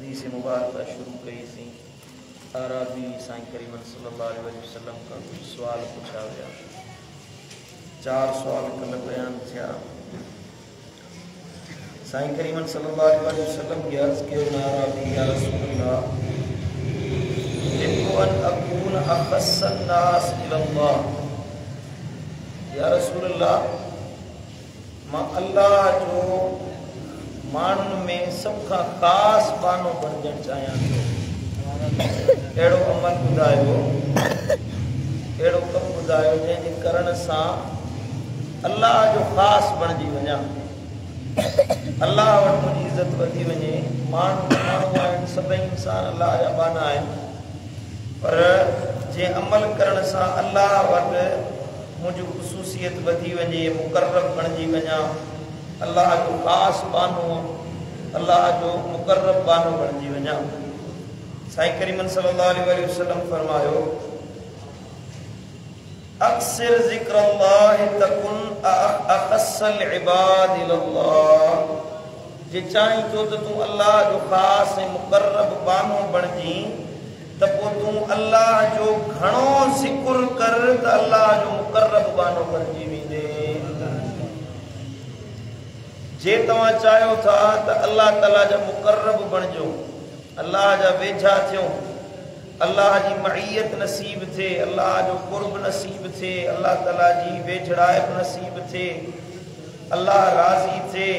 हदीस मुबारक शुरू कई सी। आराबी साईं करीम सल्लल्लाहु अलैहि वसल्लम का कुछ सवाल पूछा गया। 4 सवाल कल बयान थिया। साईं करीम सल्लल्लाहु अलैहि वसल्लम की अर्ज के आराबी या रसूलल्लाह अन अकून अखस्सन नास इल्लल्लाह, या रसूलल्लाह मां अल्लाह जो माण्हुनि में सब खां ख़ास बानो बणजण चाहियां थो। अहिड़ो अमल ॿुधायो, अहिड़ो कमु ॿुधायो जंहिंजे करण सां अल्लाह जो ख़ासि बणिजी वञा, अल्लाह वटि मुंहिंजी इज़त वधी वञे। माण्हू आहिनि, सभई इंसान अल्लाह जा बाना आहिनि, पर जंहिं अमल करण सां अल्लाह वटि मुंहिंजो ख़ुसूसियत वधी वञे, मुक़र्रब बणिजी वञा, अल्लाह जो ख़ासि बानो, अल्लाह जो मुक़र्रब बानो बणिजी वञा। साईं करीम सल्लल्लाहु अलैहि वसल्लम फरमायो, अक्सिर ज़िक्रुल्लाह तकुन अख़स्सल इबाद इल्लल्लाह। जे चाहीं थो त तूं अल्लाह जो ख़ासि ऐं मुक़र्रब बानो बणिजी त पोइ तूं अल्लाह जो घणो ज़िक्र कर त अल्लाह जो मुक़र्रब बानो बणिजी वेंदे। जे तव्हां चाहियो था त अल्लाह ताला जा मुक़र्रब बणिजो, अल्लाह जा वेझा थियो, अल्लाह जी मईयत नसीब थे, अल्लाह जो कुर्ब नसीब थे, अल्लाह ताला जी वेझड़ाइप नसीब थे, अल्लाह राज़ी थे,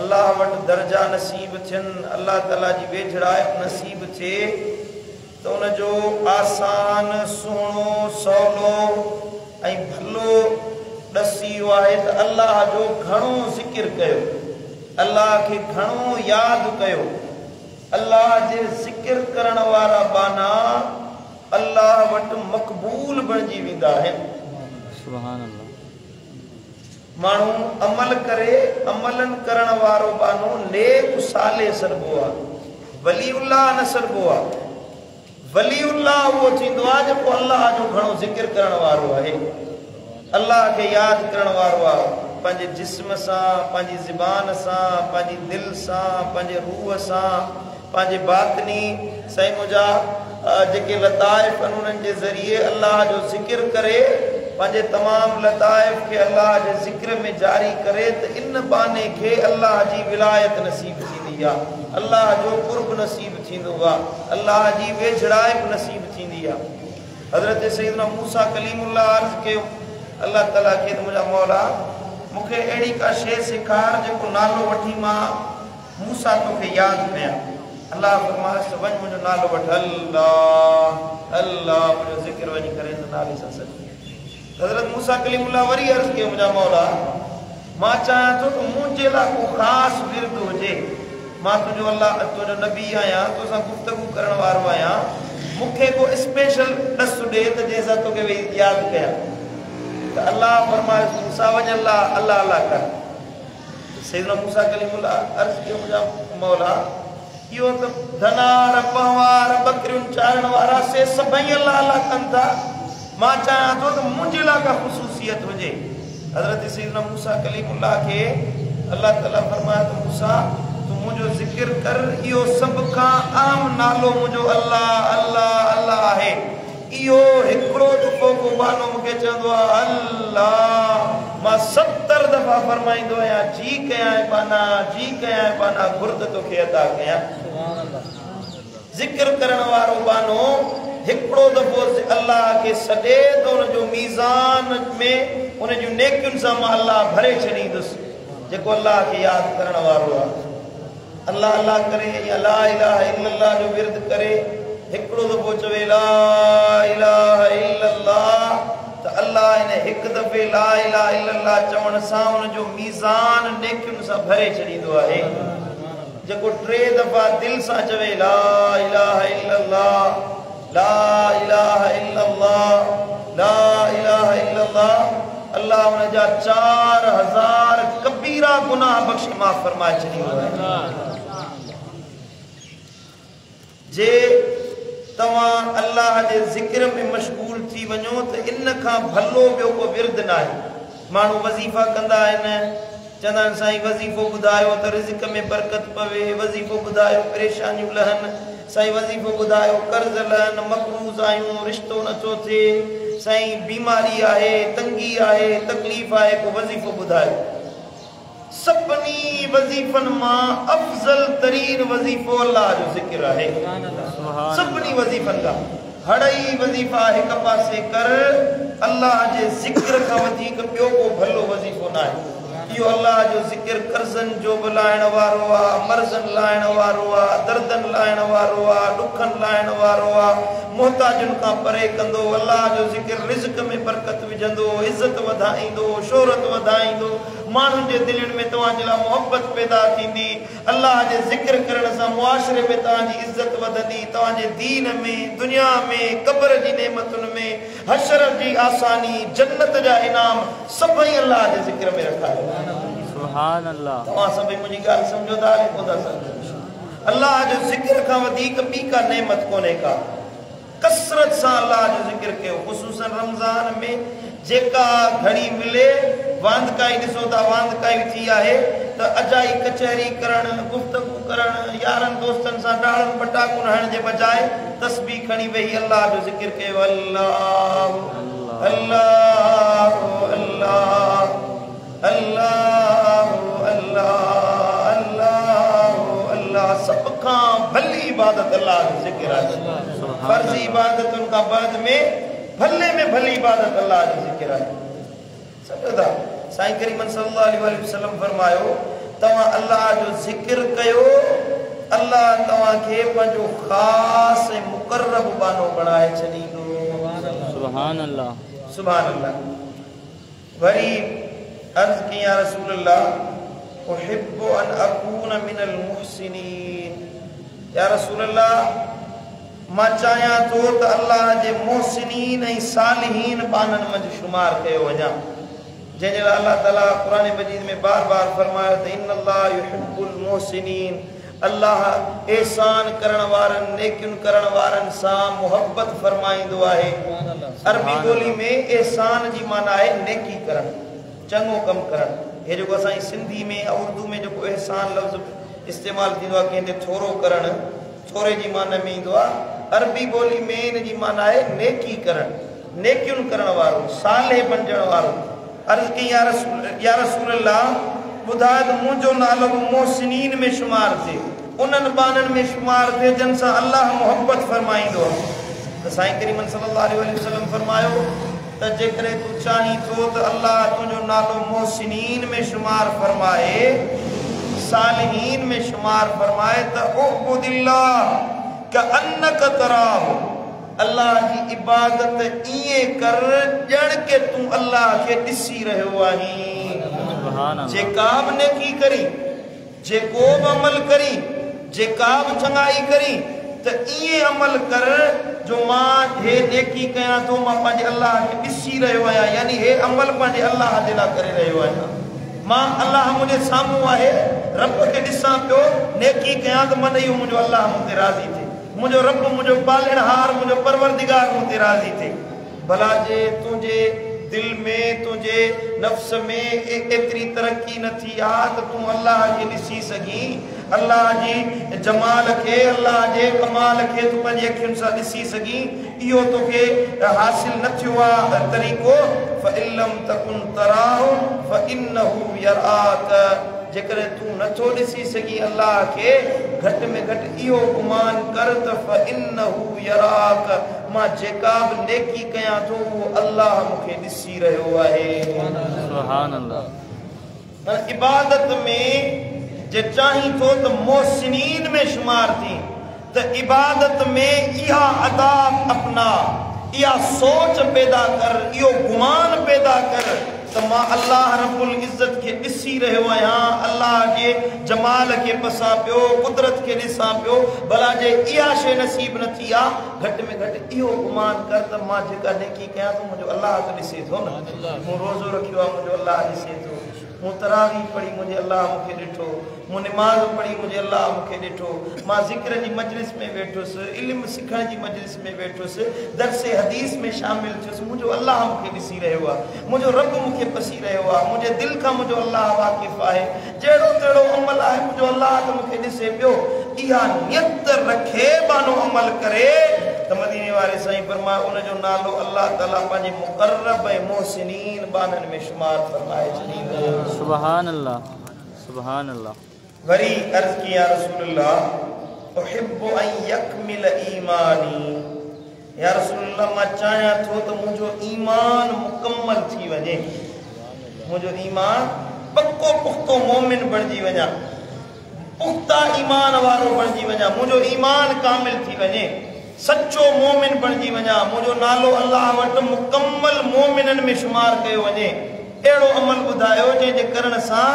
अल्लाह वटि दर्जा नसीब थियनि, अल्लाह ताला जी वेझड़ाइप नसीब थे, त उनजो आसान सुहिणो सवलो ऐं भलो ॾसी आहे त अल्लाह जो घणो ज़िक्र कयो, अल्लाह खे घणो यादि कयो। अल्लाह जे ज़िक्र करण वारा बाना अल्लाह वटि मक़बूल बणिजी वेंदा आहिनि। सुभान अल्लाह। माण्हू अमल करे, अमलन करण वारो बानो नेक साले सॾिबो आहे, वलीउल्लाह न सॾिबो आहे। वलीउल्लाह उहो थींदो आहे जेको अल्लाह जो घणो ज़िक्र करण वारो आहे, अल्लाह खे यादि करण वारो आहे, पंहिंजे जिस्म सां, पंहिंजी ज़बान सां, पंहिंजी दिलि सां, पंहिंजे रूह सां, पंहिंजे बातनी साईं मुंहिंजा जेके लताइफ़ आहिनि उन्हनि जे ज़रिए अल्लाह जो ज़िक्र करे, पंहिंजे तमामु लताइफ़ खे अल्लाह जे ज़िक्र में जारी करे त इन बाने खे अल्लाह जी विलायत नसीब थींदी आहे, अल्लाह जो कुर्ब नसीब थींदो आहे, अल्लाह जी वेझड़ाइप नसीब थींदी आहे। हज़रत सैयदना मूसा कलीमुल्लाह अर्ज़ कयो अल्लाह ताला खे, त मुंहिंजा मौला मूंखे अहिड़ी का शइ सेखार जेको नालो वठी मां मूसा तोखे यादि कयां। अल्लाह फरमाए त वञ मुंहिंजो नालो वठ, अल्लाह अल्लाह, मुंहिंजो ज़िक्र वञी करे हिन नाले सां सॾ। हज़रत मूसा कलीमुल्लाह वरी अर्ज़ कयो, मुंहिंजा मौला मां चाहियां थो त मुंहिंजे लाइ को ख़ासि विर्द हुजे, मां तुंहिंजो अल्लाह तुंहिंजो नबी आहियां, तोसां गुफ़्तगू करण वारो आहियां, मूंखे को स्पेशल ॾस ॾे त जंहिंसां तोखे वेही यादि कयां। त अल्लाह फरमाए मूसा वञ अल्लाह अल्लाह अल्लाह कर। सैयदना मूसा कलीमुल्लाह अर्ज़ कयो, मुंहिंजा मौला इहो त धनार पहवार बकरियुनि चारण वारा से सभई अल्लाह अल्लाह कनि था, मां चाहियां थो त मुंहिंजे लाइ का ख़ुसूसियत हुजे। हज़रत सैयदना मूसा कलीमुल्लाह खे अल्लाह ताला फरमाए त मूसा तूं मुंहिंजो ज़िक्र कर, इहो सभ खां आम नालो मुंहिंजो अल्लाह अल्लाह अल्लाह आहे। इहो हिकिड़ो दफ़ो को बानो मूंखे चवंदो आहे अल्लाह, मां 70 दफ़ा फरमाईंदो आहियां जी कयां बाना, जी कयां बाना, घुर्द तोखे अदा कयां। ज़िक्र करण वारो बानो हिकिड़ो दफ़ो अल्लाह खे सॾे त उनजो मीज़ान में उन जूं नेकियुनि सां मां अल्लाह भरे छॾींदुसि। जेको अल्लाह खे यादि करण वारो आहे, अल्लाह अल्लाह करे या ला इलाहा इल्लल्लाह जो विर्द करे, हिकिड़ो दफ़ो चवे ला इलाहा इल्लल्लाह, त अल्लाह इन हिकु दफ़े ला इलाहा इल्लल्लाह चवण सां उनजो मीज़ान नेकियुनि सां भरे छॾींदो आहे। जेको 3 दफ़ा दिलि सां चवे ला इलाहा इल्लल्लाह, ला इलाहा इल्लल्लाह, ला इलाहा इल्लल्लाह, अल्लाह उनजा 4000 कबीरा गुनाह बख़्शे माफ़ फरमाए छॾींदो आहे। जे तव्हां अल्लाह जे ज़िक्र में मशगूल थी वञो त इन खां भलो ॿियो को विर्द न आहे। माण्हू वज़ीफ़ा कंदा आहिनि, चंदा साईं वज़ीफ़ो ॿुधायो त रिज़्क़ में बरकत पवे, वज़ीफ़ो ॿुधायो परेशानियूं लहनि, साईं वज़ीफ़ो ॿुधायो कर्ज़ लहनि, मक़रूज़ आहियूं, रिश्तो नथो थिए, साईं बीमारी आहे, तंगी आहे, तकलीफ़ आहे, को वज़ीफ़ो ॿुधायो। सभिनी वज़ीफ़नि मां अफ़ज़ल तरीन वज़ीफ़ो अल्लाह जो ज़िक्र आहे। सभिनी वज़ीफ़नि खां हड़ई वज़ीफ़ा हिक पासे कर, अल्लाह जे ज़िक्र खां वधीक ॿियो को भलो वज़ीफ़ो न आहे। इहो अल्लाह जो ज़िक्र कर्ज़नि जो बि लाइण वारो आहे, मर्ज़नि लाइण वारो आहे, दर्दनि लाइण वारो आहे, ॾुखनि लाइण वारो आहे, मोहताजुनि खां परे कंदो। अल्लाह जो ज़िक्र रिज़्क़ में बरकत विझंदो, इज़त वधाईंदो, शोहरत वधाईंदो, माण्हुनि जे दिलनि में तव्हांजे लाइ मोहबत पैदा थींदी। अल्लाह जे ज़िक्र करण सां मुआशिरे में तव्हांजी इज़त वधंदी, तव्हांजे दीन में, दुनिया में, क़ब्र जी नेमतुनि में, हशर जी आसानी, जन्नत जा इनाम सभई अल्लाह जे ज़िक्र में रखा है। सुभान अल्लाह। तव्हां सभई मुंहिंजी ॻाल्हि सम्झो था या कोन था सम्झो? अल्लाह जो ज़िक्र खां वधीक ॿी का नेमत कोन्हे का। कसरत सां अल्लाह जो ज़िक्र कयो, ख़ुसूसन रमज़ान में जेका घड़ी मिले वांदकाई ॾिसो था, वांदकाई थी आहे त अजाई कचहरी करणु, गुफ़्तगू करणु, यारनि दोस्तनि सां डाढ़नि पटाकूं हणण जे बजाए तस्बीह खणी वेही अल्लाह जो ज़िक्र कयो। अल्लाह अल्लाह अल्लाह अल्लाह अल्लाह अल्लाह अल्लाह। सब खां भली इबादत अल्लाह जो ज़िक्र आहे। फर्ज़ी इबादतुनि खां बाद में भले में भली इबादत अल्लाह जो ज़िक्र आहे। सम्झो था? साईं करीम सल्लल्लाहु अलैहि वसल्लम फरमायो, तव्हां अल्लाह जो ज़िक्र कयो, अल्लाह तव्हांखे पंहिंजो ख़ासि ऐं मुक़र्रब बानो बणाए छॾींदो। सुभान अल्लाह, सुभान अल्लाह। वरी अर्ज़ की या रसूल अल्लाह, उहिब्बु अन अकून मिनल मुहसिनीन। या रसूल अल्लाह, मां चाहियां थो त अल्लाह जे मुहसिनीन ऐं सालिहीन बाननि मंझि शुमार कयो वञा, जंहिंजे लाइ अल्लाह ताला क़ुरान मजीद में बार बार फरमायो त इन्नल्लाह युहिब्बुल मुहसिनीन। अल्लाह एहसान करण वारनि, नेकियुनि करण वारनि सां मुहब्बत फरमाईंदो आहे। अरबी ॿोली में एहसान जी माना आहे नेकी करणु, चङो कमु करणु। हे जेको असांजी सिंधी में ऐं उर्दू में जेको एहसान लफ़्ज़ इस्तेमालु थींदो आहे, कंहिं ते थोरो करणु, थोरे जी माना में ईंदो आहे। अरबी ॿोली में इन जी माना आहे नेकी करणु, नेकियुनि करण वारो, सालेह बणजण वारो। अर्ज़ की या रसूल अल्लाह, ॿुधाए त मुंहिंजो नालो मोहसिनीन में शुमार थिए, उन्हनि बाननि में शुमार थिए जिन सां अल्लाह मुहब्बत फरमाईंदो आहे। त साईं करीम सल्लल्लाहु अलैहि वसल्लम फरमायो त जेकॾहिं तूं चाहीं थो त अल्लाह तुंहिंजो नालो मोहसिनीन में शुमार फरमाए, सालिहीन में शुमार फरमाए, त उअ्बुदिल्लाह कअन्नक तराहु। अल्लाह जी इबादत ईअं कर ॼण के तूं अल्लाह खे ॾिसी रहियो आहीं। जेका बि नेकी करी, जेको बि अमल करी, जेका बि चङाई करी, त ईअं अमल कर जो मां हे नेकी कयां थो, मां पंहिंजे अल्लाह खे ॾिसी रहियो आहियां, यानी हे अमल पंहिंजे अल्लाह जे लाइ करे रहियो आहियां। मां अल्लाह मुंहिंजे साम्हूं आहे, रब खे ॾिसां पियो, नेकी कयां त मन इहो मुंहिंजो अल्लाह मूं ते राज़ी थिए, मुंहिंजो रब, मुंहिंजो पालणहार, मुंहिंजो परवरदिगार मूं ते राज़ी थिए। भला जे तुंहिंजे दिल में, तुंहिंजे नफ़्स में एतिरी तरक़ी न थी आहे त तूं अल्लाह खे ॾिसी सघीं, अल्लाह जी जमाल खे, अल्लाह जे कमाल खे तूं पंहिंजी अखियुनि सां ॾिसी सघीं, इहो तोखे हासिल न थियो आहे तरीक़ो। फ़इल्लम तकुन तराहु फ़इन्नहु यराक। जेकॾहिं तूं नथो ॾिसी सघीं अल्लाह खे, घटि में घटि इहो गुमान कर त फ़इन्नहु यराक, मां जेका बि नेकी कयां थो उहो अल्लाह मूंखे ॾिसी रहियो आहे। सुभान अल्लाह। इबादत में जे चाहीं थो त मोहसिनीन में शुमार थी, त इबादत में इहा अदा अपना, इहा सोच पैदा कर, इहो गुमान पैदा कर त मां अल्लाह रब्बुल इज़्ज़त खे ॾिसी रहियो आहियां, अल्लाह जे जमाल खे पसां पियो, कुदरत खे ॾिसां पियो। भला जे इहा शइ नसीब न थी आहे, घटि में घटि इहो गुमान कर त मां जेका नेकी कयां थो मुंहिंजो अल्लाह त ॾिसे थो न, मूं रोज़ो रखियो आहे मुंहिंजो अल्लाह ॾिसे थो, मूं तरावी पढ़ी मुझे अल्लाह मूंखे ॾिठो, मूं निमाज़ पढ़ी मुझे अल्लाह मूंखे ॾिठो, मां ज़िक्र जी मजलिस में वेठुसि, इल्म सिखण जी मजलिस में वेठुसि, दर्से हदीस में शामिल थियुसि, मुंहिंजो अल्लाह मूंखे ॾिसी रहियो आहे, मुंहिंजो रब मूंखे पसी रहियो आहे, मुंहिंजे दिलि खां मुंहिंजो अल्लाह वाक़िफ़ आहे, जहिड़ो तहिड़ो अमल आहे मुंहिंजो अल्लाह त मूंखे ॾिसे पियो। इहा नियत रखे बानो अमल करे त मदीने वारे साईं फरमायो उनजो नालो अल्लाह ताला पंहिंजे मुक़र्रब ऐं मोहसिनीन बाननि में शुमार फरमाए छॾींदो। सुभान अल्लाह, सुभान अल्लाह। वरी अर्ज़ की या रसूलल्लाह उहिब्बु अन यकमिल ईमानी, या रसूलल्लाह मां चाहियां थो त मुंहिंजो ईमान मुकम्मल थी वञे, मुंहिंजो ईमान पक्को पुख्तो मोमिन बणिजी वञा, पुख्ता ईमान वारो बणिजी वञा, मुंहिंजो ईमान कामिल थी वञे, सच्चो मोमिन बणिजी वञा, मुंहिंजो नालो अल्लाह वटि मुकम्मल मोमिननि में शुमार कयो वञे। अहिड़ो अमल ॿुधायो जंहिंजे करण सां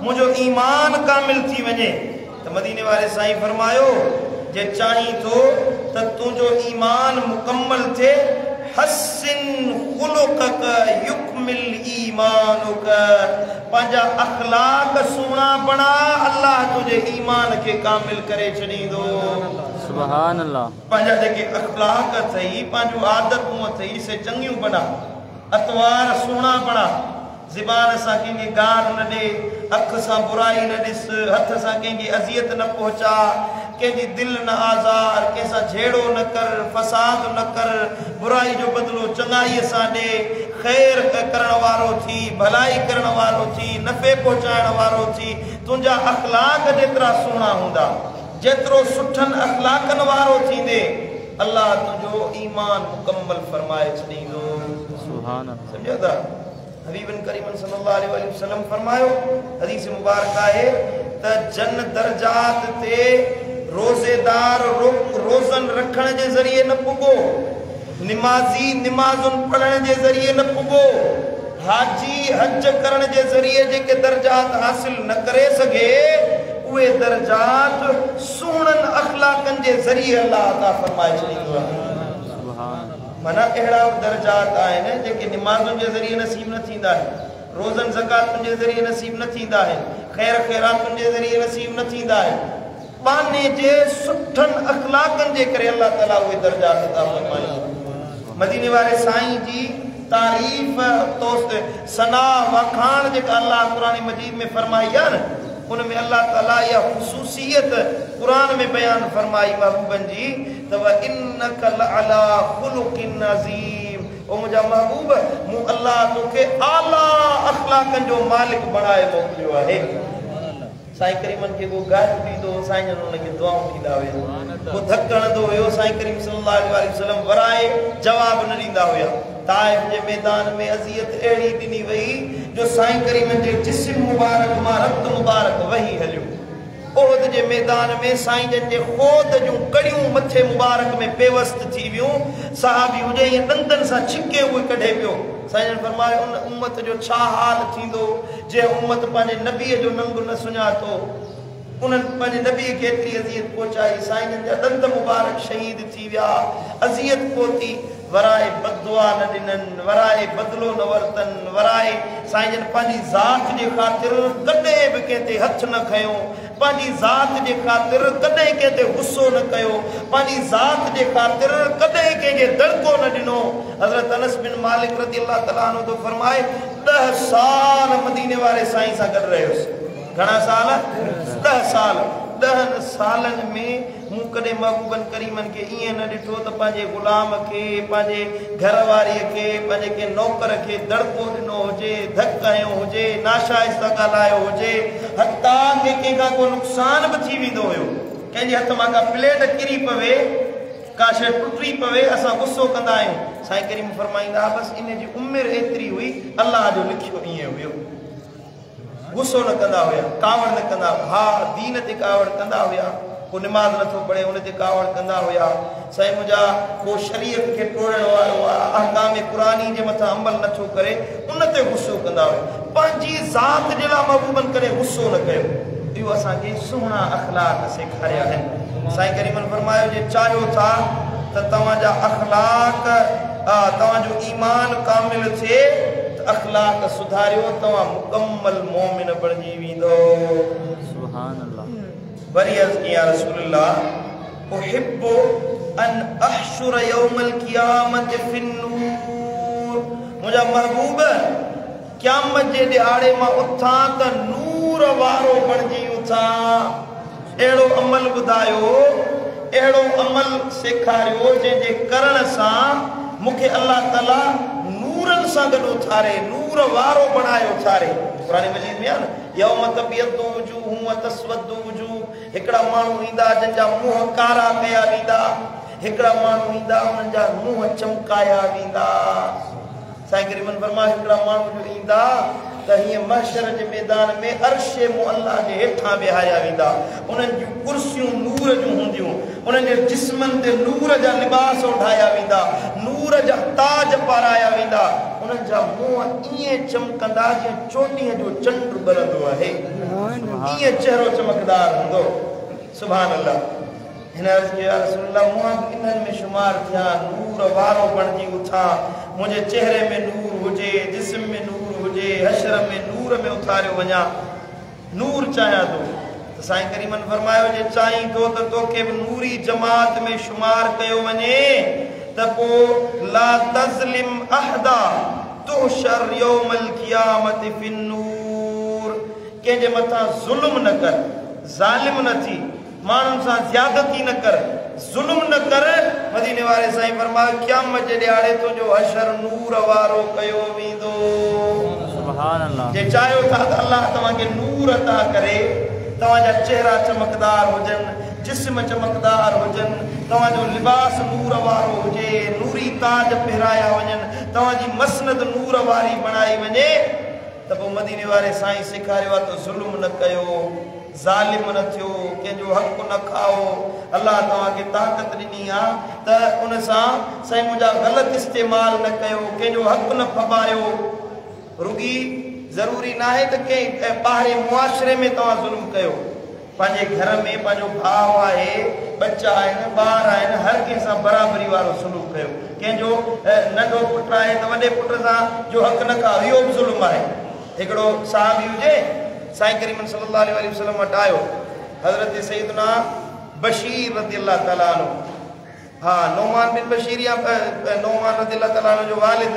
मुंहिंजो ईमान कामिल थी वञे। त मदीने वारे साईं फरमायो जे चाहीं थो त तुंहिंजो ईमान मुकम्मल थिए, हसिन खुलुक़क युकमिल ईमानुक, पंहिंजा अखलाक सुहिणा बणा, अल्लाह तुंहिंजे ईमान खे कामिल करे छॾींदो। सुभान अल्लाह। पंहिंजा जेके अखलाक अथई, पंहिंजूं आदतूं अथई, से चङियूं बणा, अतवार सुहिणा बणा, ज़बान सां कंहिंखे गार न ॾे, अख सां बुराई न ॾिस, हथ सां कंहिंखे अज़ियत न पहुचा, कंहिंजी दिलि न आज़ार, कंहिंसां झेड़ो न कर, फसाद न कर, बुराई जो बदिलो चङाईअ सां ॾे, ख़ैर करण वारो थी, भलाई करण वारो थी, नफ़े पहुचाइण वारो थी। तुंहिंजा अखलाक जेतिरा सुहिणा हूंदा, जेतिरो सुठनि अखलाकनि वारो थींदे, अल्लाह तुंहिंजो ईमान मुकम्मल फरमाए छॾींदो। सुभान अल्लाह। सम्झो था? हबीबन करीमन सल्लल्लाहु अलैहि वसल्लम फरमायो, हदीस मुबारक आहे त जन दर्जात ते रोज़ेदार रोज़न रखण जे ज़रिए न पुॻो, निमाज़ी निमाज़ुन पढ़ण जे ज़रिए न पुॻो, हाजी हज करण जे ज़रिए जेके दर्जात हासिल न करे सघे, उहे दर्जात सुहिणनि अखलाकनि जे ज़रिए अल्लाह अता फरमाए छॾींदो आहे। माना अहिड़ा दर्जात आहिनि जेके निमाज़ुनि जे ज़रिए नसीब न थींदा आहिनि, रोज़नि ज़कातुनि जे ज़रिए नसीब न थींदा आहिनि, ख़ैर ख़ैरातुनि जे ज़रिए नसीब न थींदा आहिनि, बाने जे सुठनि अखलाकनि जे करे अल्लाह ताला उहे दर्जात अता फरमाए। मदीने वारे साईं जी तारीफ़ तो सना वखाण जेका अल्लाह क़ुरान मजीद में फरमाई आहे न, उनमें अल्लाह ताला या ख़ुसूसियत कुरान में बयान फरमाई महबूबन जी त व इन्नक लअला खुलुकिन अज़ीम, ओ मुंहिंजा महबूब मूं अल्लाह तोखे आला अखलाकनि जो मालिक बणाए मोकिलियो आहे। साईं करीमन खे को गाइड ॾींदो, साईं जन उनखे दुआऊं ॾींदा हुया, को धक हणंदो हुयो, साईं करीम सल्लल्लाहु अलैहि वसल्लम वराए जवाब न ॾींदा हुया। ताइफ जे मैदान में अज़ियत अहिड़ी ॾिनी वई जो साईं करीमन जे जिस्म मुबारक मां रत मुबारक वही हलियो। ओहद जे मैदान में साईं जन जे ख़ोद जूं कड़ियूं मथे मुबारक में पेवस्त थी वियूं, सहाबी हुजे या ॾंदनि सां छिके उहे कढे पियो। साईं जन फरमायो उन उम्मत जो छा हाल थींदो जंहिं उम्मत पंहिंजे नबीअ जो नंग न सुञातो, उन्हनि पंहिंजे नबीअ खे एतिरी अज़ियत पहुचाई, साईं जन जा ॾंद मुबारक शहीद थी विया, अज़ियत पहुती, वराए बददुआ न ॾिननि, वराए बदिलो न वरितनि, वराए साईं जन पंहिंजी ज़ात जे ख़ातिर कॾहिं बि कंहिं ते हथ न खयो, पंहिंजी ज़ात जे ख़ातिर कॾहिं कंहिं ते गुस्सो न कयो, पंहिंजी ज़ात जे ख़ातिर कॾहिं कंहिंखे दड़को न ॾिनो। हज़रत अनस बिन मालिक रज़ी अल्लाह तआला अन्हु तो फरमाए 10 साल मदीने वारे साईं सां गॾु रहियोसि। घणा साल? 10 साल। 10 सालनि में मूं कॾहिं महबूबन करीमन खे ईअं न ॾिठो त पंहिंजे ग़ुलाम खे, पंहिंजे घरवारीअ खे, पंहिंजे कंहिं नौकर खे दड़को ॾिनो हुजे, धक हयो हुजे, नाशाइस्ता ॻाल्हायो हुजे, हता के कंहिंखां को नुक़सान बि थी वेंदो हुयो, कंहिंजे हथ मां का प्लेट किरी पवे, का शइ टुटी पवे, असां गुस्सो कंदा आहियूं। साईं करीम फरमाईंदा बसि इन जी उमिरि एतिरी हुई, अल्लाह जो लिखियो ईअं हुयो। गुस्सो न कंदा हुया, कावड़ न कंदा, हा दीन ते कावड़ कंदा हुया, को निमाज़ नथो पढ़े उन ते कावड़ कंदा हुया। साईं मुंहिंजा को शरीयत खे टोड़ण वारो आहे, अहकाम क़ुरानी जे मथां अमल नथो करे, उन ते गुस्सो कंदा हुया। पंहिंजी ज़ात जे लाइ महबूबन करे गुस्सो न कयो। इहो असांखे सुहिणा अखलाक सेखारिया आहिनि। साईं करीमन फरमायो जे चाहियो था त तव्हांजा अखलाक, तव्हांजो ईमान कामिल थिए, अखलाक सुधारियो तवा मुकम्मल मोमिन बणजी वेंदो। सुभान अल्लाह। वरी अर्ज़ की या रसूल अल्लाह उहिब्बु अन अहशुर यौमल क़ियामत फिन्नूर। मुंहिंजा महबूब क़यामत जे ॾिहाड़े मां उथां त नूर वारो बणजी उथां। अहिड़ो अमल ॿुधायो, अहिड़ो अमल सेखारियो जंहिंजे करण सां मूंखे अल्लाह ताला नूरनि सां गॾु उथारे, नूर वारो बणाए उथारे। क़ुरान मजीद में आहे न यौम तबियद्दु वुजूहु व तस्वद्दु वुजूह। हिकिड़ा माण्हू ईंदा जंहिंजा मुंहं कारा कया वेंदा, हिकिड़ा माण्हू ईंदा उन्हनि जा मुंहं चमकाया वेंदा। साईं करीमन फरमायो हिकिड़ा माण्हू जो ईंदा त हीअं महशर जे मैदान में अर्शे मुअल्ला जे हेठां विहारिया वेंदा। उन्हनि जूं कुर्सियूं नूर जूं हूंदियूं, उन्हनि जे जिस्मनि ते नूर जा लिबास ओढ़ाया वेंदा, नूर जा ताज पाराया वेंदा। उन्हनि जा मुंहं ईअं चमकंदा जीअं चोॾीअ जो चंड ॿरंदो आहे, ईअं चहिरो चमकदार हूंदो। सुभान अल्लाह। हिन अर्ज़ कयो या रसूल अल्लाह मुंहं इन्हनि में शुमार थिया, नूर वारो बणजी उथां। मुंहिंजे चेहरे में नूर हुजे, जिस्म में नूर हुजे, हशर में नूर में उथारियो वञा। नूर चाहियां थो त साईं करीमन फरमायो जे चाहीं थो त तोखे बि नूरी जमात में शुमार कयो वञे त पोइ ला तज़लिम अहदा तुहशर यौमल क़ियामत फिन्नूर। कंहिंजे मथां ज़ुल्म न कर, ज़ालिम न थी, माण्हुनि सां ज़्यादती न कर, ज़ुल्म न कर। मदीने वारे साईं फरमायो क़यामत जे ॾिहाड़े तुंहिंजो हशर नूर वारो कयो वेंदो। सुभान अल्लाह। जे चाहियो था त अल्लाह तव्हांखे नूर अता करे, तव्हांजा चेहरा चमकदार हुजनि, जिस्म चमकदार हुजनि, तव्हांजो लिबास नूर वारो हुजे, नूरी ताज पहिराया वञनि, तव्हांजी मसनद नूर वारी बणाई वञे त पोइ मदीने वारे साईं सेखारियो आहे त ज़ुल्म न कयो, ज़ालिम न थियो, कंहिंजो हक़ न खाओ। अल्लाह तव्हांखे ताक़त ॾिनी आहे त उन सां साईं मुंहिंजा ग़लति इस्तेमाल न कयो, कंहिंजो हक़ न फबायो। रुगी ज़रूरी न आहे त कंहिं ॿाहिरे मुआशिरे में तव्हां ज़ुल्म कयो। पंहिंजे घर में पंहिंजो भाउ आहे, बच्चा आहिनि, ॿार आहिनि, हर कंहिं सां बराबरी वारो सुलूक कयो। कंहिंजो नंढो पुटु आहे त वॾे पुट सां जो हक़ न खाओ, इहो बि ज़ुल्म आहे। हिकिड़ो साहबी हुजे साईं करीमन सल्लल्लाहु अलैहि वसल्लम वटि आयो, हज़रत सैयदना बशीर रज़ियल्लाहु तआला अन्हु, हा नौमान बिन बशीर या नौमान रज़ियल्लाहु तआला अन्हु जो वालिद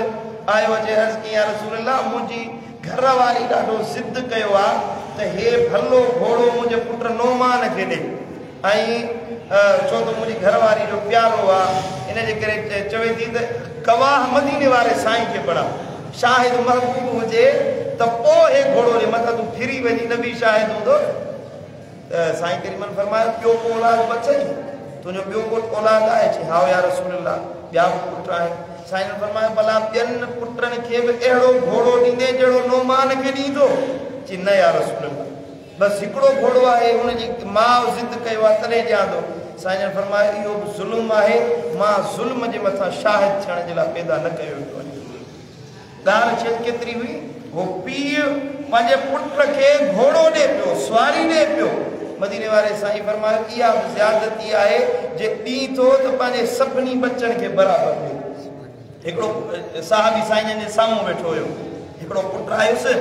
आयो अचे अर्ज़ कई या रसूल अल्लाह मुंहिंजी घर वारी ॾाढो ज़िद कयो आहे त हे भलो घोड़ो मुंहिंजे पुट नौमान खे ॾे, ऐं छो त मुंहिंजी घर वारी जो प्यारो आहे, इन जे करे चवे थी त गवाह मदीने वारे साईं खे बणा, शाहिद महबूब हुजे त पोइ हे घोड़ो ॾे, मथां तूं फिरी वञी न बि शाहिद हूंदो। त साईं करीमन फरमायो ॿियो को औलाद बचई, तुंहिंजो ॿियो को औलाद आहे? चई हा या रसूल अल्लाह ॿिया बि पुट आहिनि। साईं फरमायो भला ॿियनि पुटनि खे बि अहिड़ो घोड़ो ॾींदे जहिड़ो नौमान खे ॾींदो? चई न या रसूल अल्लाह, बसि हिकिड़ो घोड़ो आहे, हुनजी माउ ज़िद कयो आहे तॾहिं ॾियां थो। साईं फरमायो इहो बि ज़ुल्म आहे, मां ज़ुल्म जे मथां शाहिद थियण जे लाइ पैदा न कयो वेंदो आहे। ॻाल्हि छेद केतिरी हुई, वो पीउ पंहिंजे पुट खे घोड़ो ॾे पियो, सवारी ॾे पियो। मदीने वारे साईं फरमायो इहा बि ज़्यादती आहे, जे ॾीं थो त पंहिंजे सभिनी बचनि खे बराबरि ॾे। हिकिड़ो साहबी साईं जे साम्हूं वेठो हुयो, हिकिड़ो पुटु आयुसि,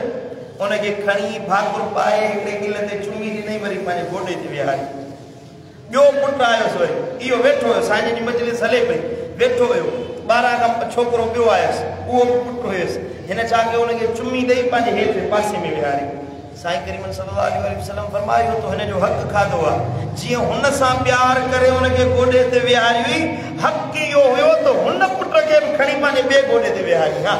उनखे खणी भाकुर पाए हिकिड़े गिल ते चुमी ॾिनई, वरी पंहिंजे गोॾे ते विहारी। ॿियो पुटु आयुसि वरी, इहो वेठो हुयो, साईं जी मजलिस हले पई, वेठो हुयो। 12 खां छोकिरो ॿियो आयुसि, उहो बि पुटु हुयुसि। हिन छा कयो, हुनखे चुमी ॾेई पंहिंजे हेठि पासे में विहारी। साईं करीमन सल्लल्लाहु अलैहि वसल्लम फरमायो तो हिन जो हक़ खाधो आहे, जीअं हुन सां प्यार करे हुनखे गोॾे ते विहारी हुई, हक़ इहो हुयो त हुन पुट खे बि खणी पंहिंजे ॿिए गोॾे ते विहारी। हा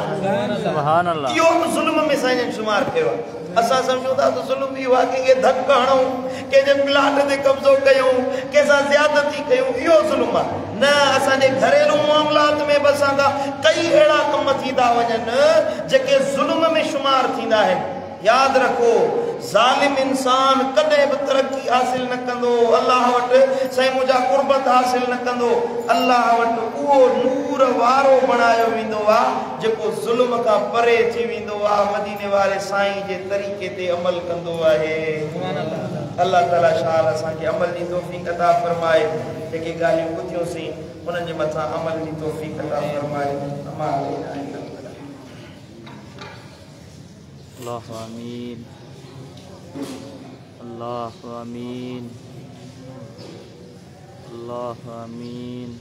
सुभान अल्लाह। इहो बि ज़ुल्म में साईं शुमार कयो आहे। असां सम्झूं था त ज़ुल्म इहो आहे कंहिंखे धक हणूं, कंहिंजे प्लाट ते कब्ज़ो कयूं, कंहिंसां ज़्यादती कयूं, इहो ज़ुल्म आहे। न, असांजे घरेलू मामलात में बि असां खां कई अहिड़ा कम थींदा वञनि जेके ज़ुल्म में शुमार थींदा आहिनि। यादि रखो, ज़ालिम इंसान कॾहिं बि तरक़ी हासिल न कंदो, अल्लाह वटि साईं मुंहिंजा कुर्बत हासिल न कंदो। अल्लाह वटि उहो नूर वारो बणायो वेंदो आहे जेको ज़ुल्म खां परे थी वेंदो आहे, मदीने वारे साईं जे तरीक़े ते अमल कंदो आहे। अल्लाह ताला शाह असांखे अमल जी तौफ़ीक़ अता फरमाए, जेके ॻाल्हियूं ॿुधियूंसीं उन्हनि जे मथां अमल जी तौफ़ीक़ अता फरमाए। अल्लाह आमीन अल्लाह आमीन अल्लाह आमीन